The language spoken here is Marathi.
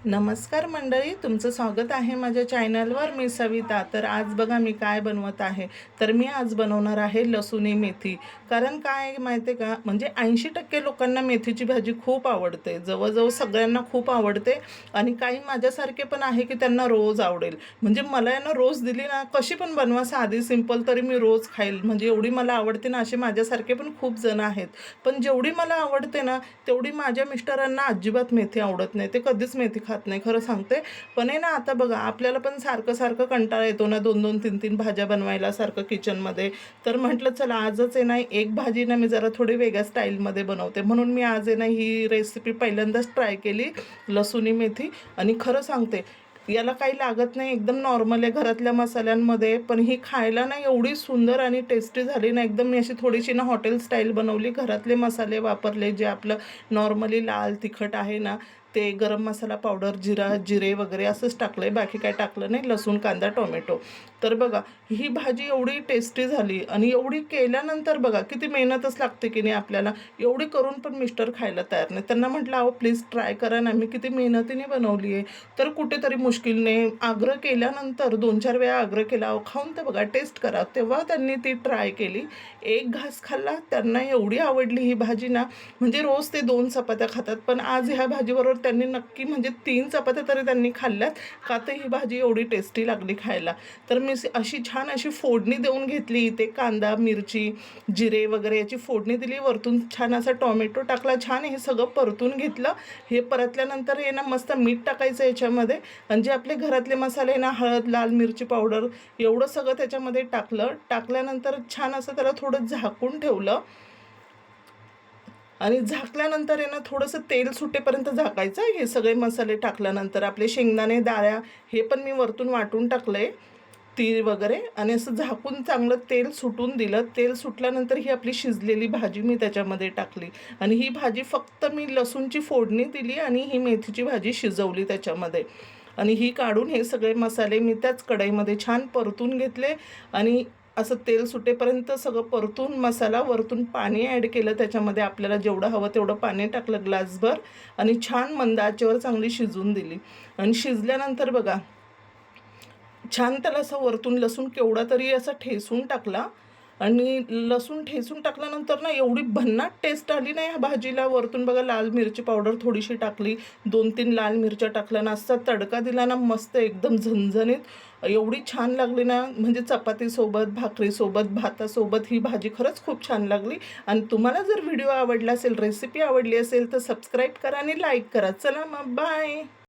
नमस्कार मंडळी, तुमचं स्वागत आहे माझ्या चॅनलवर. मी सविता. तर आज बघा मी काय बनवत आहे. तर मी आज बनवणार आहे लसुणी मेथी. कारण काय आहे माहिती आहे का, म्हणजे 80% लोकांना मेथीची भाजी खूप आवडते. जवळजवळ सगळ्यांना खूप आवडते आणि काही माझ्यासारखे पण आहे की त्यांना रोज आवडेल. म्हणजे मला आहे ना, रोज दिली ना, कशी पण बनवा साधी सिंपल, तरी मी रोज खाईल. म्हणजे एवढी मला आवडते ना. असे माझ्यासारखे पण खूप जण आहेत. पण जेवढी मला आवडते ना, तेवढी माझ्या मिस्टरांना अजिबात मेथी आवडत नाही. ते कधीच मेथी खात नाही, खरं सांगते. पण आहे ना, आता बघा आपल्याला पण सारखं सारखं कंटाळा येतो ना, 2-2 3-3 भाज्या बनवायला सारखं किचनमध्ये. तर म्हटलं चला आजच आहे ना, एक भाजी ना मी जरा थोडी वेगळ्या स्टाईलमध्ये बनवते. म्हणून मी आज आहे ना ही रेसिपी पहिल्यांदाच ट्राय केली, लसुणी मेथी. आणि खरं सांगते, याला काही लागत नाही, एकदम नॉर्मल आहे घरातल्या मसाल्यांमध्ये. पण ही खायला ना एवढी सुंदर आणि टेस्टी झाली ना, एकदम. मी अशी थोडीशी ना हॉटेल स्टाईल बनवली. घरातले मसाले वापरले, जे आपलं नॉर्मली लाल तिखट आहे ना, ते गरम मसाला पावडर, जिरे वगैरे असंच टाकलं आहे, बाकी काय टाकलं नाही. लसूण, कांदा, टोमॅटो. तर बघा ही भाजी एवढी टेस्टी झाली. आणि एवढी केल्यानंतर बघा किती मेहनतच लागते की नाही आपल्याला. एवढी करून पण मिस्टर खायला तयार नाही. त्यांना म्हटलं अहो प्लीज ट्राय करा ना, मी किती मेहनतीने बनवली आहे. तर कुठेतरी मुश्किलने आग्रह केल्यानंतर 2-4 वेळा आग्रह केला, अहो खाऊन तर बघा, टेस्ट करा. तेव्हा त्यांनी ती ट्राय केली. एक घास खाल्ला, त्यांना एवढी आवडली ही भाजी ना. म्हणजे रोज ते 2 चपात्या खातात, पण आज ह्या भाजीबरोबर त्यांनी नक्की म्हणजे 3 चपात्या तरी त्यांनी खाल्ल्यात. का तर ही भाजी एवढी टेस्टी लागली खायला. तर मी अशी छान अशी फोडणी देऊन घेतली. इथे कांदा, मिरची, जिरे वगैरे याची फोडणी दिली. वरतून छान असा टोमॅटो टाकला. छान हे सगळं परतून घेतलं. हे परतल्यानंतर आहे ना, मस्त मीठ टाकायचं याच्यामध्ये. आणि जे आपले घरातले मसाले ना, हळद, लाल मिरची पावडर, एवढं सगळं त्याच्यामध्ये टाकलं. टाकल्यानंतर छान असं त्याला थोडं झाकून ठेवलं. आणि झाकल्यानंतर आहे ना, थोडंसं तेल सुटेपर्यंत झाकायचं. हे सगळे मसाले टाकल्यानंतर आपले शेंगदाणे, डाळ्या, हे पण मी वरतून वाटून टाकलंय, तीळ वगैरे. आणि असं झाकून चांगलं तेल सुटून दिलं. तेल सुटल्यानंतर ही आपली शिजलेली भाजी मी त्याच्यामध्ये टाकली. आणि ही भाजी फक्त मी लसूणची फोडणी दिली आणि ही मेथीची भाजी शिजवली त्याच्यामध्ये. आणि ही काढून हे सगळे मसाले मी त्याच कढईमध्ये छान परतून घेतले. आणि असं तेल सुटेपर्यंत सगळं परतून मसाला, वरतून पाणी ॲड केलं त्याच्यामध्ये. आपल्याला जेवढं हवं तेवढं पाणी टाकलं ग्लासभर. आणि छान मंद आचेवर चांगली शिजवून दिली. आणि शिजल्यानंतर बघा छान त्याला असं वरतून लसूण केवढा तरी असा ठेसून टाकला. आणि लसूण ठेचून टाकल्यानंतर ना एवढी भन्नाट टेस्ट आली ना ह्या भाजीला. वरतून बघा लाल मिरची पावडर थोडीशी टाकली, 2-3 लाल मिरच्या टाकल्या ना, असा तडका दिला ना, मस्त एकदम झणझणीत. एवढी छान लागली ना, म्हणजे चपातीसोबत, भाकरीसोबत, भातासोबत ही भाजी खरंच खूप छान लागली. आणि तुम्हाला जर व्हिडिओ आवडला असेल, रेसिपी आवडली असेल, तर सबस्क्राईब करा आणि लाईक करा. चला मग बाय.